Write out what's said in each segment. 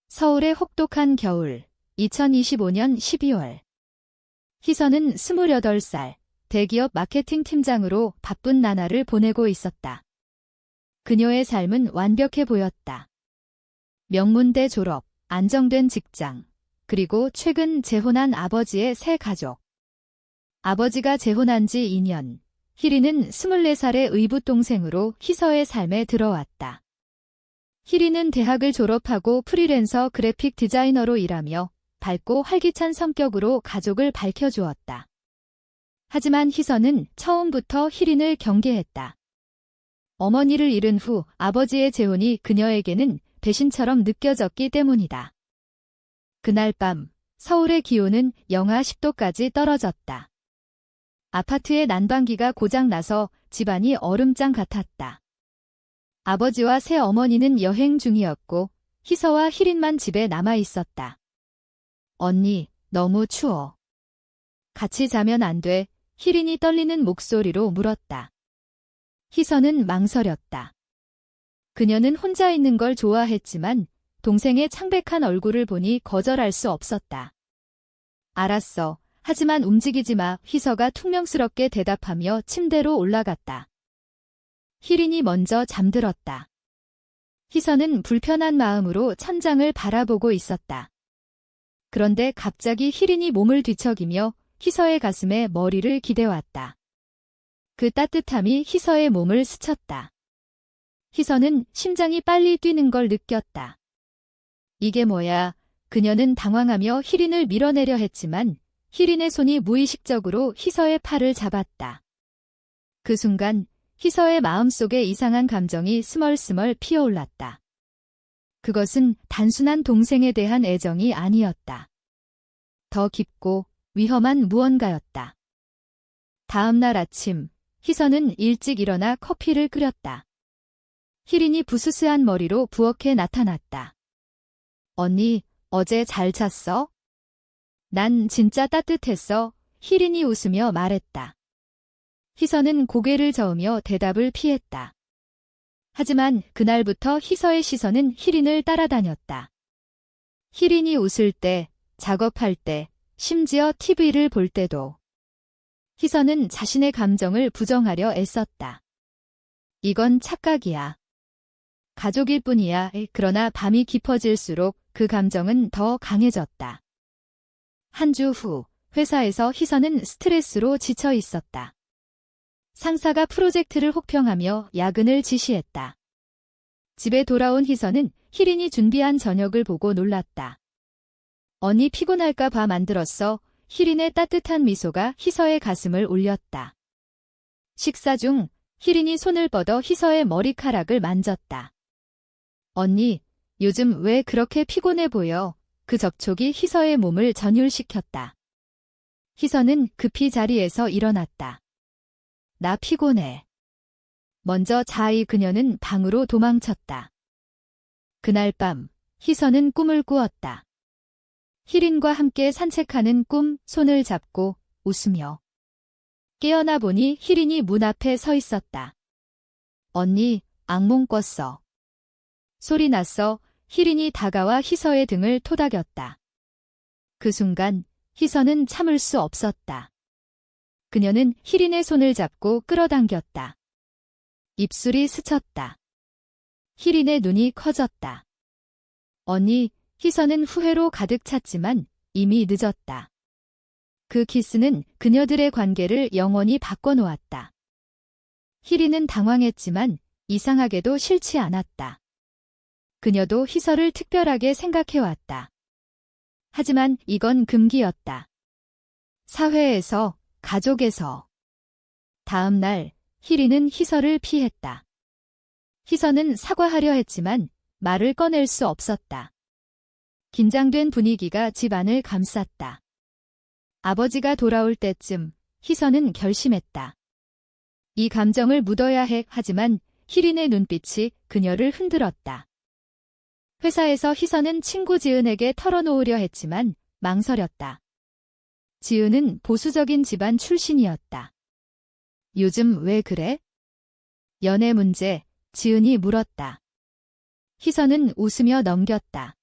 서울의 혹독한 겨울, 2025년 12월. 희선은 28살, 대기업 마케팅 팀장으로 바쁜 나날을 보내고 있었다. 그녀의 삶은 완벽해 보였다. 명문대 졸업, 안정된 직장, 그리고 최근 재혼한 아버지의 새 가족. 아버지가 재혼한 지 2년, 희리는 24살의 의붓동생으로 희서의 삶에 들어왔다. 희리는 대학을 졸업하고 프리랜서 그래픽 디자이너로 일하며 밝고 활기찬 성격으로 가족을 밝혀주었다. 하지만 희서는 처음부터 희린을 경계했다. 어머니를 잃은 후 아버지의 재혼이 그녀에게는 배신처럼 느껴졌기 때문이다. 그날 밤, 서울의 기온은 영하 10도까지 떨어졌다. 아파트의 난방기가 고장나서 집안이 얼음장 같았다. 아버지와 새어머니는 여행 중이었고 희서와 희린만 집에 남아 있었다. 언니, 너무 추워. 같이 자면 안 돼? 희린이 떨리는 목소리로 물었다. 희서는 망설였다. 그녀는 혼자 있는 걸 좋아했지만 동생의 창백한 얼굴을 보니 거절할 수 없었다. 알았어. 하지만 움직이지 마. 희서가 퉁명스럽게 대답하며 침대로 올라갔다. 희린이 먼저 잠들었다. 희서는 불편한 마음으로 천장을 바라보고 있었다. 그런데 갑자기 희린이 몸을 뒤척이며 희서의 가슴에 머리를 기대왔다. 그 따뜻함이 희서의 몸을 스쳤다. 희서는 심장이 빨리 뛰는 걸 느꼈다. 이게 뭐야? 그녀는 당황하며 희린을 밀어내려 했지만 희린의 손이 무의식적으로 희서의 팔을 잡았다. 그 순간 희서의 마음속에 이상한 감정이 스멀스멀 피어올랐다. 그것은 단순한 동생에 대한 애정이 아니었다. 더 깊고 위험한 무언가였다. 다음 날 아침, 희서는 일찍 일어나 커피를 끓였다. 희린이 부스스한 머리로 부엌에 나타났다. 언니, 어제 잘 잤어? 난 진짜 따뜻했어. 희린이 웃으며 말했다. 희서는 고개를 저으며 대답을 피했다. 하지만 그날부터 희서의 시선은 희린을 따라다녔다. 희린이 웃을 때, 작업할 때, 심지어 TV를 볼 때도. 희서는 자신의 감정을 부정하려 애썼다. 이건 착각이야. 가족일 뿐이야. 그러나 밤이 깊어질수록 그 감정은 더 강해졌다. 한 주 후, 회사에서 희서는 스트레스로 지쳐 있었다. 상사가 프로젝트를 혹평하며 야근을 지시했다. 집에 돌아온 희서는 희린이 준비한 저녁을 보고 놀랐다. 언니 피곤할까 봐 만들었어. 희린의 따뜻한 미소가 희서의 가슴을 울렸다. 식사 중 희린이 손을 뻗어 희서의 머리카락을 만졌다. 언니, 요즘 왜 그렇게 피곤해 보여? 그 접촉이 희서의 몸을 전율시켰다. 희서는 급히 자리에서 일어났다. 나 피곤해. 먼저 자이 그녀는 방으로 도망쳤다. 그날 밤, 희서는 꿈을 꾸었다. 희린과 함께 산책하는 꿈, 손을 잡고 웃으며. 깨어나 보니 희린이 문 앞에 서 있었다. 언니, 악몽 꿨어. 소리 났어. 희린이 다가와 희서의 등을 토닥였다. 그 순간 희서는 참을 수 없었다. 그녀는 희린의 손을 잡고 끌어당겼다. 입술이 스쳤다. 희린의 눈이 커졌다. 언니, 희서는 후회로 가득 찼지만 이미 늦었다. 그 키스는 그녀들의 관계를 영원히 바꿔놓았다. 희린은 당황했지만 이상하게도 싫지 않았다. 그녀도 희서를 특별하게 생각해왔다. 하지만 이건 금기였다. 사회에서, 가족에서. 다음 날, 희린은 희서를 피했다. 희서는 사과하려 했지만 말을 꺼낼 수 없었다. 긴장된 분위기가 집안을 감쌌다. 아버지가 돌아올 때쯤 희서는 결심했다. 이 감정을 묻어야 해. 하지만 희린의 눈빛이 그녀를 흔들었다. 회사에서 희서는 친구 지은에게 털어놓으려 했지만 망설였다. 지은은 보수적인 집안 출신이었다. 요즘 왜 그래? 연애 문제, 지은이 물었다. 희서는 웃으며 넘겼다.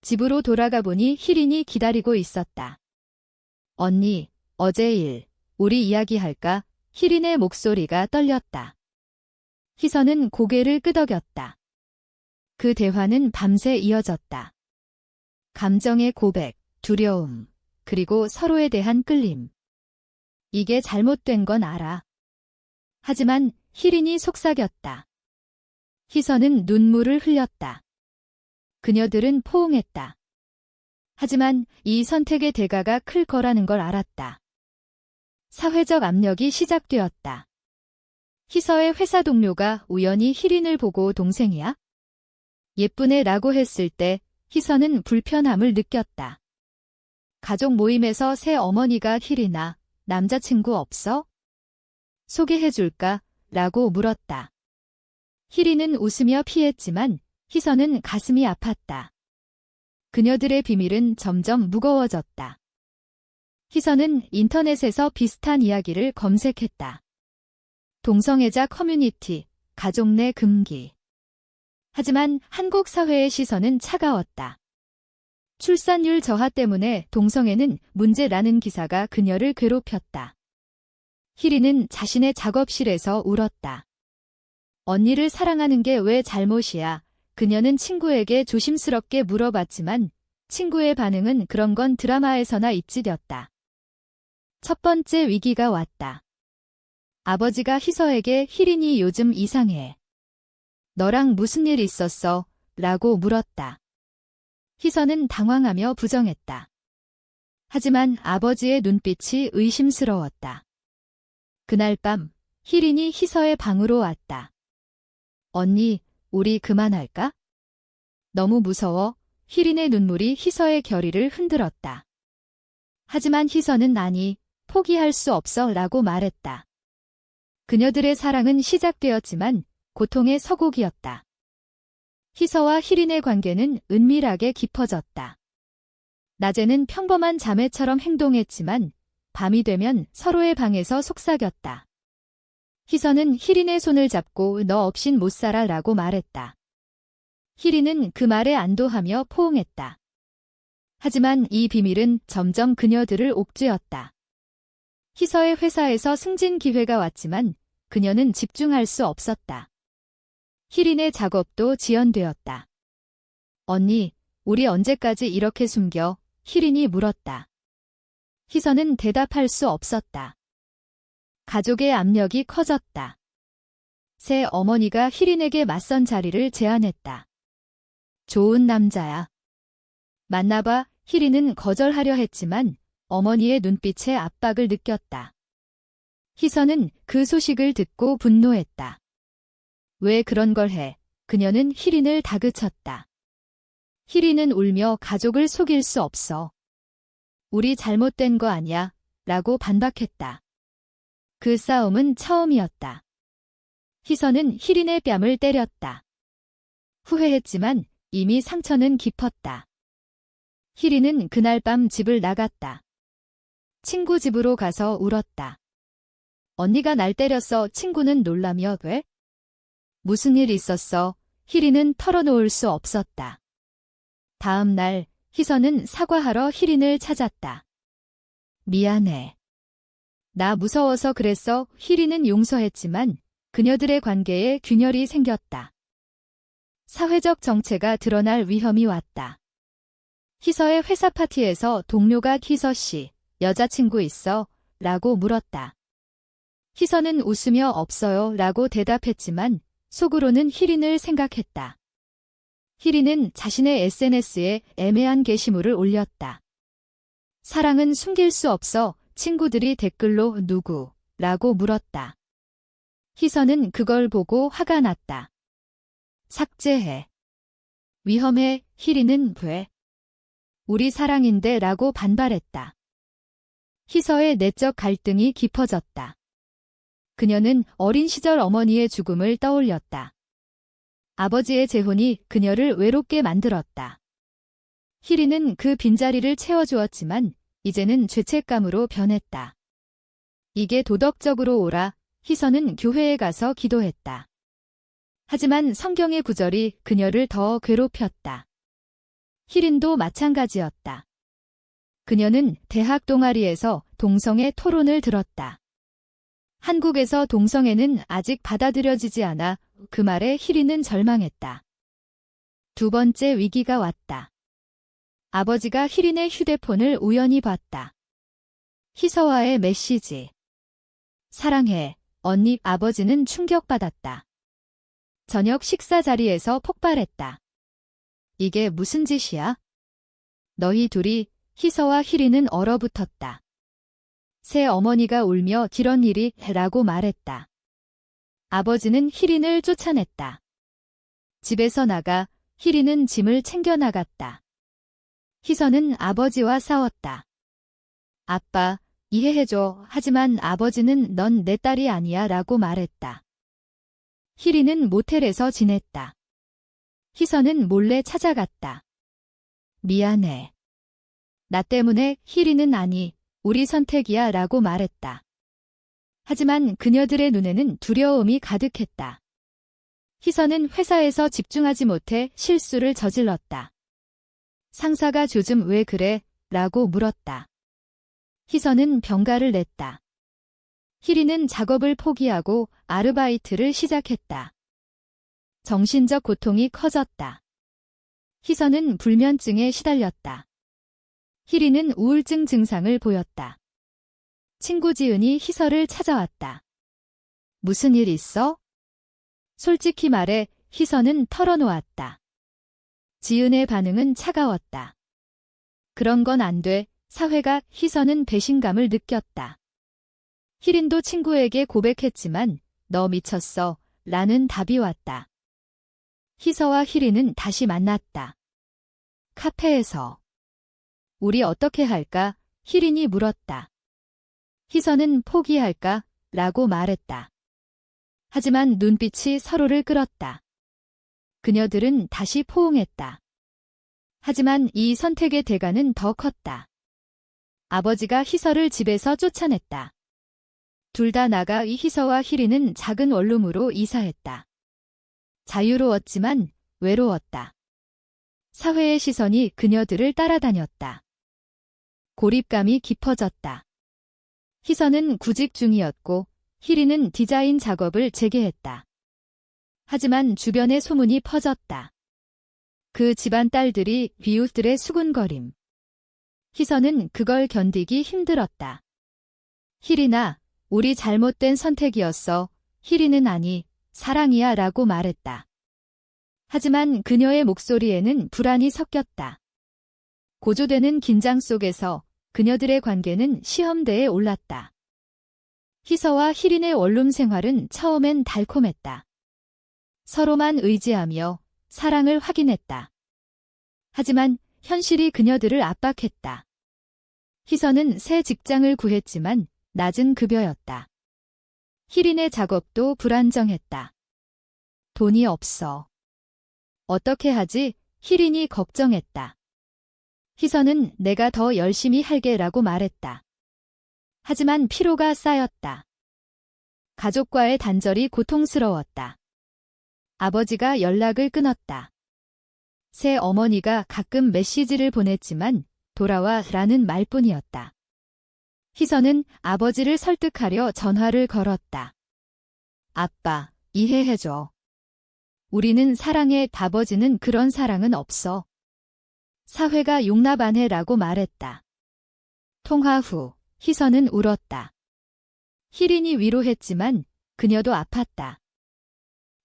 집으로 돌아가 보니 희린이 기다리고 있었다. 언니, 어제 일, 우리 이야기할까? 희린의 목소리가 떨렸다. 희선은 고개를 끄덕였다. 그 대화는 밤새 이어졌다. 감정의 고백, 두려움, 그리고 서로에 대한 끌림. 이게 잘못된 건 알아. 하지만 희린이 속삭였다. 희선은 눈물을 흘렸다. 그녀들은 포옹했다. 하지만 이 선택의 대가가 클 거라는 걸 알았다. 사회적 압력이 시작되었다. 희서의 회사 동료가 우연히 희린을 보고 동생이야? 예쁘네 라고 했을 때 희서는 불편함을 느꼈다. 가족 모임에서 새 어머니가 희린아, 남자친구 없어? 소개해줄까? 라고 물었다. 희린은 웃으며 피했지만 희서는 가슴이 아팠다. 그녀들의 비밀은 점점 무거워졌다. 희서는 인터넷에서 비슷한 이야기를 검색했다. 동성애자 커뮤니티, 가족 내 금기. 하지만 한국 사회의 시선은 차가웠다. 출산율 저하 때문에 동성애는 문제라는 기사가 그녀를 괴롭혔다. 희린은 자신의 작업실에서 울었다. 언니를 사랑하는 게 왜 잘못이야? 그녀는 친구에게 조심스럽게 물어봤지만 친구의 반응은 그런 건 드라마에서나 있지 렸다. 첫 번째 위기가 왔다. 아버지가 희서에게 희린이 요즘 이상해. 너랑 무슨 일 있었어? 라고 물었다. 희서는 당황하며 부정했다. 하지만 아버지의 눈빛이 의심스러웠다. 그날 밤 희린이 희서의 방으로 왔다. 언니, 우리 그만할까? 너무 무서워. 희린의 눈물이 희서의 결의를 흔들었다. 하지만 희서는 아니, 포기할 수 없어 라고 말했다. 그녀들의 사랑은 시작되었지만 고통의 서곡이었다. 희서와 희린의 관계는 은밀하게 깊어졌다. 낮에는 평범한 자매처럼 행동했지만 밤이 되면 서로의 방에서 속삭였다. 희서는 희린의 손을 잡고 너 없인 못 살아 라고 말했다. 희린은 그 말에 안도하며 포옹했다. 하지만 이 비밀은 점점 그녀들을 옥죄었다. 희서의 회사에서 승진 기회가 왔지만 그녀는 집중할 수 없었다. 희린의 작업도 지연되었다. 언니, 우리 언제까지 이렇게 숨겨? 희린이 물었다. 희서는 대답할 수 없었다. 가족의 압력이 커졌다. 새 어머니가 희린에게 맞선 자리를 제안했다. 좋은 남자야. 만나봐. 희린은 거절하려 했지만 어머니의 눈빛에 압박을 느꼈다. 희서는 그 소식을 듣고 분노했다. 왜 그런 걸 해? 그녀는 희린을 다그쳤다. 희린은 울며 가족을 속일 수 없어. 우리 잘못된 거 아니야? 라고 반박했다. 그 싸움은 처음이었다. 희서는 희린의 뺨을 때렸다. 후회했지만 이미 상처는 깊었다. 희린은 그날 밤 집을 나갔다. 친구 집으로 가서 울었다. 언니가 날 때렸어. 친구는 놀라며 왜? 무슨 일 있었어? 희린은 털어놓을 수 없었다. 다음 날 희서는 사과하러 희린을 찾았다. 미안해. 나 무서워서 그랬어. 희린은 용서했지만 그녀들의 관계에 균열이 생겼다. 사회적 정체가 드러날 위험이 왔다. 희서의 회사 파티에서 동료가 희서 씨, 여자친구 있어? 라고 물었다. 희서는 웃으며 없어요 라고 대답했지만 속으로는 희린을 생각했다. 희린은 자신의 SNS에 애매한 게시물을 올렸다. 사랑은 숨길 수 없어. 친구들이 댓글로 누구? 라고 물었다. 희서는 그걸 보고 화가 났다. 삭제해. 위험해. 희린은 왜? 우리 사랑인데 라고 반발했다. 희서의 내적 갈등이 깊어졌다. 그녀는 어린 시절 어머니의 죽음을 떠올렸다. 아버지의 재혼이 그녀를 외롭게 만들었다. 희린은 그 빈자리를 채워주었지만 이제는 죄책감으로 변했다. 이게 도덕적으로 옳아. 희서는 교회에 가서 기도했다. 하지만 성경의 구절이 그녀를 더 괴롭혔다. 희린도 마찬가지였다. 그녀는 대학 동아리에서 동성애 토론을 들었다. 한국에서 동성애는 아직 받아들여지지 않아 그 말에 희린은 절망했다. 두 번째 위기가 왔다. 아버지가 희린의 휴대폰을 우연히 봤다. 희서와의 메시지. 사랑해, 언니. 아버지는 충격받았다. 저녁 식사 자리에서 폭발했다. 이게 무슨 짓이야? 너희 둘이. 희서와 희린은 얼어붙었다. 새 어머니가 울며 이런 일이 라고 말했다. 아버지는 희린을 쫓아냈다. 집에서 나가 희린은 짐을 챙겨 나갔다. 희서는 아버지와 싸웠다. 아빠, 이해해줘. 하지만 아버지는 넌 내 딸이 아니야 라고 말했다. 희린은 모텔에서 지냈다. 희서는 몰래 찾아갔다. 미안해. 나 때문에. 희린은 아니, 우리 선택이야 라고 말했다. 하지만 그녀들의 눈에는 두려움이 가득했다. 희서는 회사에서 집중하지 못해 실수를 저질렀다. 상사가 요즘 왜 그래? 라고 물었다. 희서는 병가를 냈다. 희린은 작업을 포기하고 아르바이트를 시작했다. 정신적 고통이 커졌다. 희서는 불면증에 시달렸다. 희린은 우울증 증상을 보였다. 친구 지은이 희서를 찾아왔다. 무슨 일 있어? 솔직히 말해. 희서는 털어놓았다. 지은의 반응은 차가웠다. 그런 건 안 돼. 사회가. 희서는 배신감을 느꼈다. 희린도 친구에게 고백했지만 너 미쳤어. 라는 답이 왔다. 희서와 희린은 다시 만났다. 카페에서. 우리 어떻게 할까? 희린이 물었다. 희서는 포기할까? 라고 말했다. 하지만 눈빛이 서로를 끌었다. 그녀들은 다시 포옹했다. 하지만 이 선택의 대가는 더 컸다. 아버지가 희서를 집에서 쫓아냈다. 둘 다 나가. 이 희서와 희린은 작은 원룸으로 이사했다. 자유로웠지만 외로웠다. 사회의 시선이 그녀들을 따라다녔다. 고립감이 깊어졌다. 희서는 구직 중이었고 희린은 디자인 작업을 재개했다. 하지만 주변에 소문이 퍼졌다. 그 집안 딸들이 이웃들의 수군거림. 희서는 그걸 견디기 힘들었다. 희린아, 우리 잘못된 선택이었어. 희린은 아니, 사랑이야 라고 말했다. 하지만 그녀의 목소리에는 불안이 섞였다. 고조되는 긴장 속에서 그녀들의 관계는 시험대에 올랐다. 희서와 희린의 원룸 생활은 처음엔 달콤했다. 서로만 의지하며 사랑을 확인했다. 하지만 현실이 그녀들을 압박했다. 희서는 새 직장을 구했지만 낮은 급여였다. 희린의 작업도 불안정했다. 돈이 없어. 어떻게 하지? 희린이 걱정했다. 희서는 내가 더 열심히 할게라고 말했다. 하지만 피로가 쌓였다. 가족과의 단절이 고통스러웠다. 아버지가 연락을 끊었다. 새 어머니가 가끔 메시지를 보냈지만 돌아와 라는 말뿐이었다. 희서는 아버지를 설득하려 전화를 걸었다. 아빠, 이해해줘. 우리는 사랑해. 아버지는 그런 사랑은 없어. 사회가 용납 안 해라고 말했다. 통화 후 희서는 울었다. 희린이 위로했지만 그녀도 아팠다.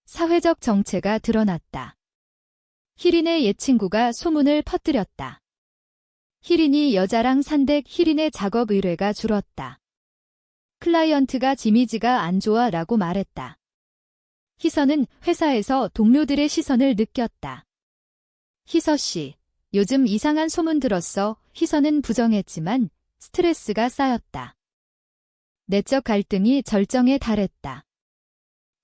사회적 정체가 드러났다. 희린의 옛 친구가 소문을 퍼뜨렸다. 희린이 여자랑 산댁. 희린의 작업 의뢰가 줄었다. 클라이언트가 이미지가 안 좋아 라고 말했다. 희서는 회사에서 동료들의 시선을 느꼈다. 희서 씨, 요즘 이상한 소문 들었어. 희서는 부정했지만 스트레스가 쌓였다. 내적 갈등이 절정에 달했다.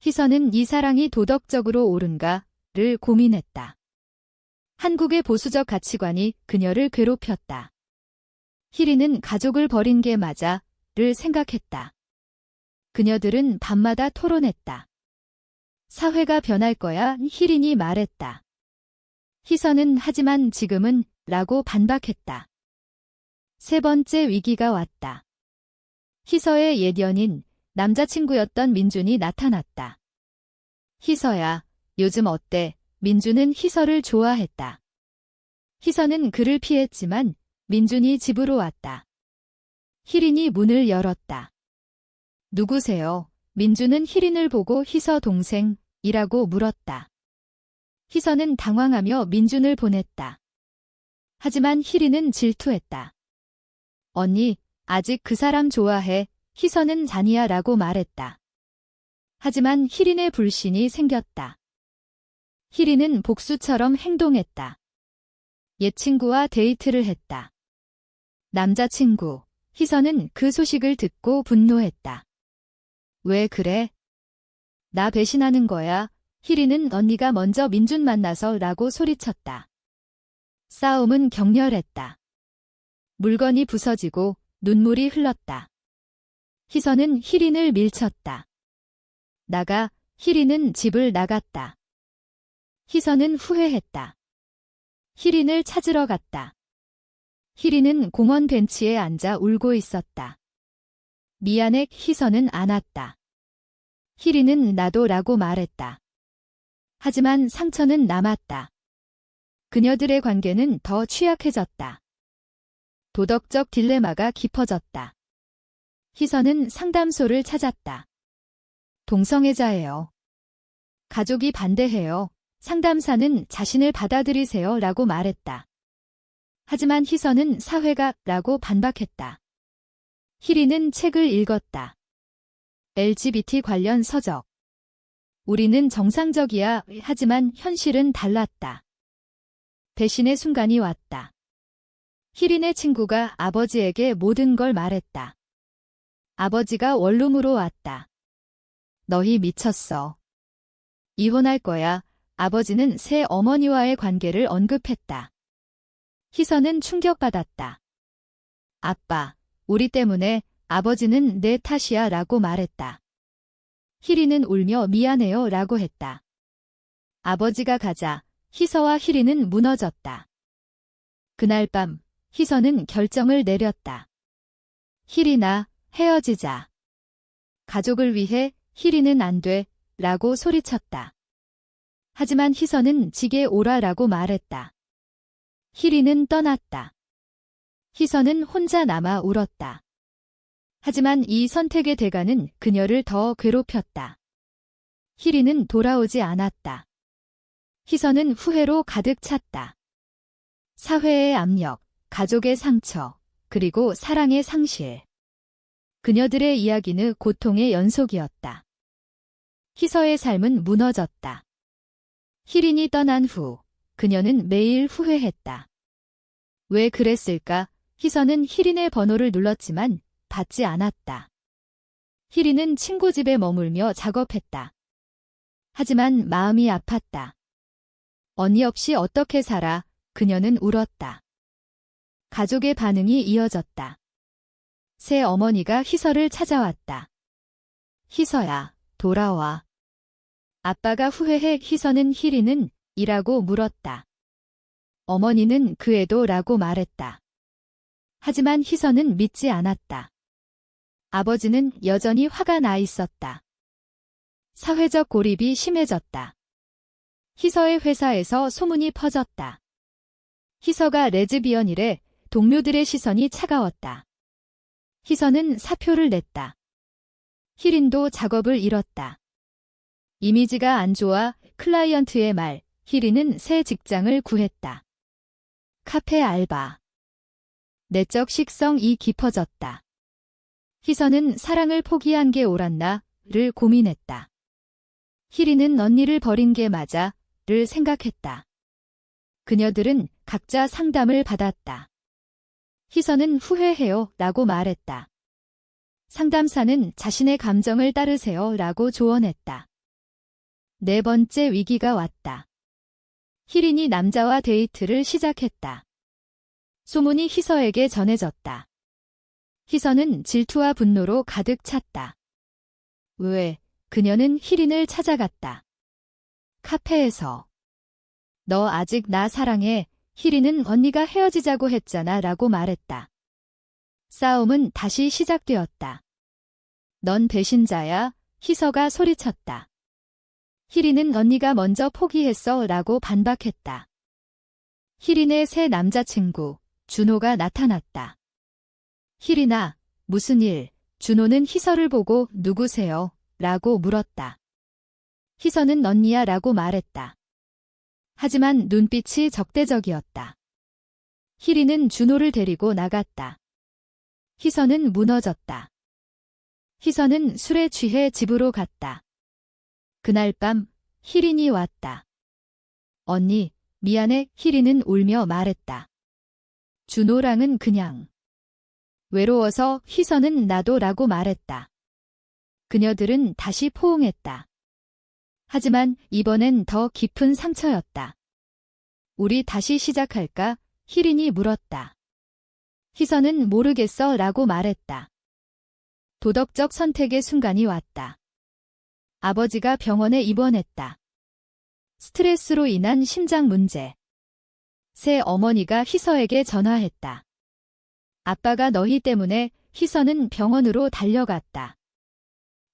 희서는 이 사랑이 도덕적으로 옳은가를 고민했다. 한국의 보수적 가치관이 그녀를 괴롭혔다. 희린은 가족을 버린 게 맞아를 생각했다. 그녀들은 밤마다 토론했다. 사회가 변할 거야. 희린이 말했다. 희서는 하지만 지금은 라고 반박했다. 세 번째 위기가 왔다. 희서의 옛 연인, 남자친구였던 민준이 나타났다. 희서야, 요즘 어때? 민준은 희서를 좋아했다. 희서는 그를 피했지만 민준이 집으로 왔다. 희린이 문을 열었다. 누구세요? 민준은 희린을 보고 희서 동생이라고 물었다. 희서는 당황하며 민준을 보냈다. 하지만 희린은 질투했다. 언니, 아직 그 사람 좋아해. 희서는 잔이야라고 말했다. 하지만 희린의 불신이 생겼다. 희린은 복수처럼 행동했다. 옛 친구와 데이트를 했다. 남자친구, 희서는 그 소식을 듣고 분노했다. 왜 그래? 나 배신하는 거야. 희린은 언니가 먼저 민준 만나서 라고 소리쳤다. 싸움은 격렬했다. 물건이 부서지고 눈물이 흘렀다. 희서는 희린을 밀쳤다. 나가, 희린은 집을 나갔다. 희서는 후회했다. 희린을 찾으러 갔다. 희린은 공원 벤치에 앉아 울고 있었다. 미안해. 희서는 안았다. 희린은 나도라고 말했다. 하지만 상처는 남았다. 그녀들의 관계는 더 취약해졌다. 도덕적 딜레마가 깊어졌다. 희서는 상담소를 찾았다. 동성애자예요. 가족이 반대해요. 상담사는 자신을 받아들이세요 라고 말했다. 하지만 희서는 사회가 라고 반박했다. 희린은 책을 읽었다. LGBT 관련 서적. 우리는 정상적이야. 하지만 현실은 달랐다. 배신의 순간이 왔다. 희린의 친구가 아버지에게 모든 걸 말했다. 아버지가 원룸으로 왔다. 너희 미쳤어. 이혼할 거야. 아버지는 새 어머니와의 관계를 언급했다. 희서는 충격받았다. 아빠, 우리 때문에 아버지는 내 탓이야 라고 말했다. 희린은 울며 미안해요 라고 했다. 아버지가 가자 희서와 희린은 무너졌다. 그날 밤 희서는 결정을 내렸다. 희린아, 헤어지자. 가족을 위해 희린은 안 돼 라고 소리쳤다. 하지만 희서는 지게 오라라고 말했다. 희린은 떠났다. 희서는 혼자 남아 울었다. 하지만 이 선택의 대가는 그녀를 더 괴롭혔다. 희린은 돌아오지 않았다. 희서는 후회로 가득 찼다. 사회의 압력, 가족의 상처, 그리고 사랑의 상실. 그녀들의 이야기는 고통의 연속이었다. 희서의 삶은 무너졌다. 희린이 떠난 후 그녀는 매일 후회했다. 왜 그랬을까? 희서는 희린의 번호를 눌렀지만 받지 않았다. 희린은 친구 집에 머물며 작업했다. 하지만 마음이 아팠다. 언니 없이 어떻게 살아? 그녀는 울었다. 가족의 반응이 이어졌다. 새 어머니가 희서를 찾아왔다. 희서야, 돌아와. 아빠가 후회해. 희서는 희린은 이라고 물었다. 어머니는 그 애도 라고 말했다. 하지만 희서는 믿지 않았다. 아버지는 여전히 화가 나 있었다. 사회적 고립이 심해졌다. 희서의 회사에서 소문이 퍼졌다. 희서가 레즈비언이래. 동료들의 시선이 차가웠다. 희서는 사표를 냈다. 희린도 작업을 잃었다. 이미지가 안 좋아. 클라이언트의 말. 희린은 새 직장을 구했다. 카페 알바. 내적 식성이 깊어졌다. 희서는 사랑을 포기한 게 옳았나를 고민했다. 희린은 언니를 버린 게 맞아를 생각했다. 그녀들은 각자 상담을 받았다. 희서는 후회해요 라고 말했다. 상담사는 자신의 감정을 따르세요 라고 조언했다. 네 번째 위기가 왔다. 희린이 남자와 데이트를 시작했다. 소문이 희서에게 전해졌다. 희서는 질투와 분노로 가득 찼다. 왜? 그녀는 희린을 찾아갔다. 카페에서. 너 아직 나 사랑해. 희리는 언니가 헤어지자고 했잖아 라고 말했다. 싸움은 다시 시작되었다. 넌 배신자야. 희서가 소리쳤다. 희리는 언니가 먼저 포기했어 라고 반박했다. 희린의 새 남자친구, 준호가 나타났다. 희린아, 무슨 일? 준호는 희서를 보고 누구세요? 라고 물었다. 희서는 언니야 라고 말했다. 하지만 눈빛이 적대적이었다. 희린은 준호를 데리고 나갔다. 희서는 무너졌다. 희서는 술에 취해 집으로 갔다. 그날 밤 희린이 왔다. 언니, 미안해. 희린은 울며 말했다. 준호랑은 그냥 외로워서. 희서는 나도 라고 말했다. 그녀들은 다시 포옹했다. 하지만 이번엔 더 깊은 상처였다. 우리 다시 시작할까? 희린이 물었다. 희서는 모르겠어 라고 말했다. 도덕적 선택의 순간이 왔다. 아버지가 병원에 입원했다. 스트레스로 인한 심장 문제. 새 어머니가 희서에게 전화했다. 아빠가 너희 때문에. 희서는 병원으로 달려갔다.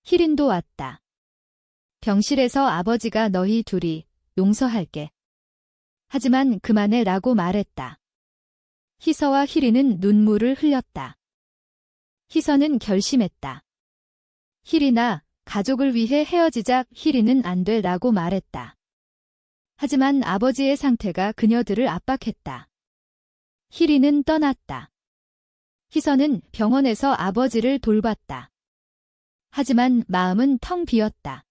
희린도 왔다. 병실에서 아버지가 너희 둘이 용서할게. 하지만 그만해 라고 말했다. 희서와 희린은 눈물을 흘렸다. 희서는 결심했다. 희린아, 가족을 위해 헤어지자. 희린은 안 돼 라고 말했다. 하지만 아버지의 상태가 그녀들을 압박했다. 희린은 떠났다. 희서는 병원에서 아버지를 돌봤다. 하지만 마음은 텅 비었다.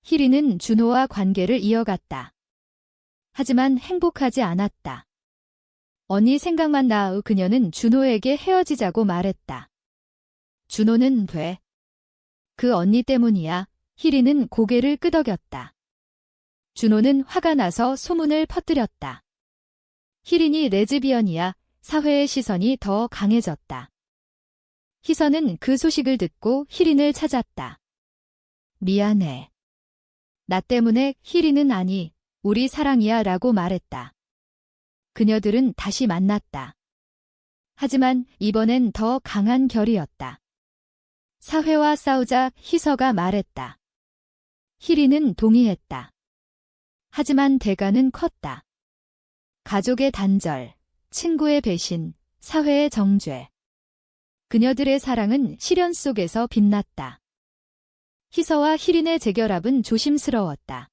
희린은 준호와 관계를 이어갔다. 하지만 행복하지 않았다. 언니 생각만 나. 그녀는 준호에게 헤어지자고 말했다. 준호는 돼. 그 언니 때문이야. 희린은 고개를 끄덕였다. 준호는 화가 나서 소문을 퍼뜨렸다. 희린이 레즈비언이야. 사회의 시선이 더 강해졌다. 희서는 그 소식을 듣고 희린을 찾았다. 미안해. 나 때문에. 희린은 아니, 우리 사랑이야 라고 말했다. 그녀들은 다시 만났다. 하지만 이번엔 더 강한 결이었다. 사회와 싸우자. 희서가 말했다. 희린은 동의했다. 하지만 대가는 컸다. 가족의 단절, 친구의 배신, 사회의 정죄. 그녀들의 사랑은 시련 속에서 빛났다. 희서와 희린의 재결합은 조심스러웠다.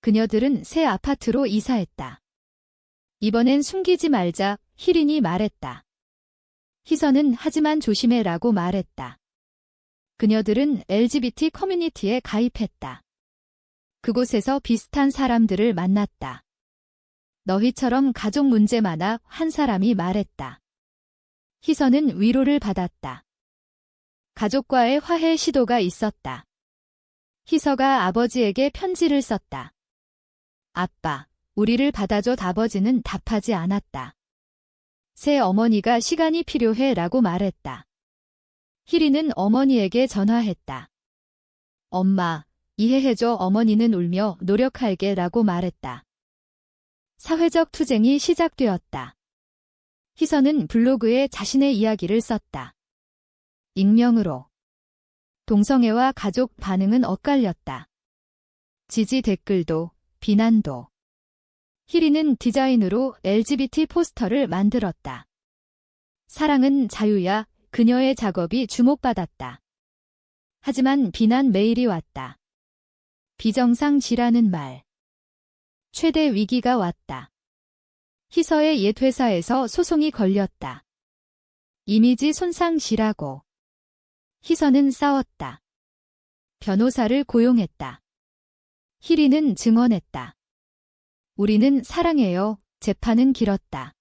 그녀들은 새 아파트로 이사했다. 이번엔 숨기지 말자. 희린이 말했다. 희서는 하지만 조심해라고 말했다. 그녀들은 LGBT 커뮤니티에 가입했다. 그곳에서 비슷한 사람들을 만났다. 너희처럼 가족 문제 많아. 한 사람이 말했다. 희서는 위로를 받았다. 가족과의 화해 시도가 있었다. 희서가 아버지에게 편지를 썼다. 아빠, 우리를 받아줘. 아버지는 답하지 않았다. 새 어머니가 시간이 필요해 라고 말했다. 희린은 어머니에게 전화했다. 엄마, 이해해줘. 어머니는 울며 노력할게 라고 말했다. 사회적 투쟁이 시작되었다. 희서는 블로그에 자신의 이야기를 썼다. 익명으로. 동성애와 가족 반응은 엇갈렸다. 지지 댓글도, 비난도. 희린은 디자인으로 LGBT 포스터를 만들었다. 사랑은 자유야. 그녀의 작업이 주목받았다. 하지만 비난 메일이 왔다. 비정상지라는 말. 최대 위기가 왔다. 희서의 옛 회사에서 소송이 걸렸다. 이미지 손상시라고. 희서는 싸웠다. 변호사를 고용했다. 희린은 증언했다. 우리는 사랑해요. 재판은 길었다.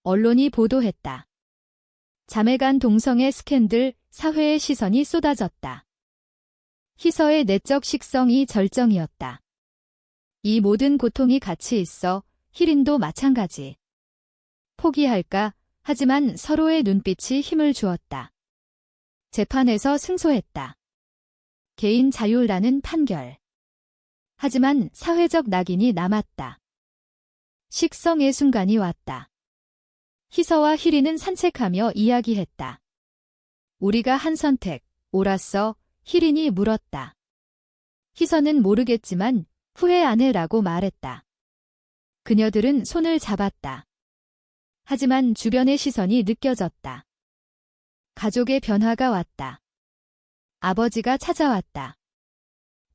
언론이 보도했다. 자매간 동성애 스캔들, 사회의 시선이 쏟아졌다. 희서의 내적 식성이 절정이었다. 이 모든 고통이 같이 있어. 희린도 마찬가지. 포기할까? 하지만 서로의 눈빛이 힘을 주었다. 재판에서 승소했다. 개인 자유라는 판결. 하지만 사회적 낙인이 남았다. 식성의 순간이 왔다. 희서와 희리는 산책하며 이야기했다. 우리가 한 선택, 옳았어? 희린이 물었다. 희서는 모르겠지만 후회 안 해라고 말했다. 그녀들은 손을 잡았다. 하지만 주변의 시선이 느껴졌다. 가족의 변화가 왔다. 아버지가 찾아왔다.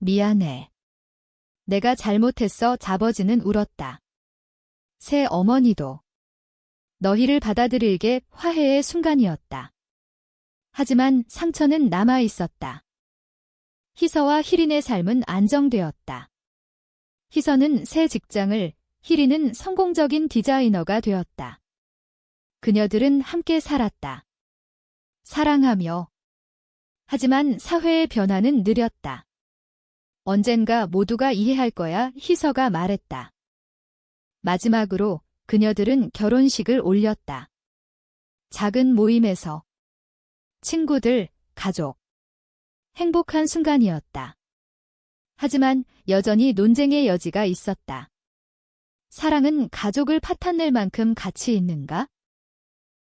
미안해. 내가 잘못했어. 아버지는 울었다. 새 어머니도. 너희를 받아들일게. 화해의 순간이었다. 하지만 상처는 남아 있었다. 희서와 희린의 삶은 안정되었다. 희서는 새 직장을, 희린은 성공적인 디자이너가 되었다. 그녀들은 함께 살았다. 사랑하며. 하지만 사회의 변화는 느렸다. 언젠가 모두가 이해할 거야. 희서가 말했다. 마지막으로 그녀들은 결혼식을 올렸다. 작은 모임에서 친구들, 가족. 행복한 순간이었다. 하지만 여전히 논쟁의 여지가 있었다. 사랑은 가족을 파탄낼 만큼 가치 있는가?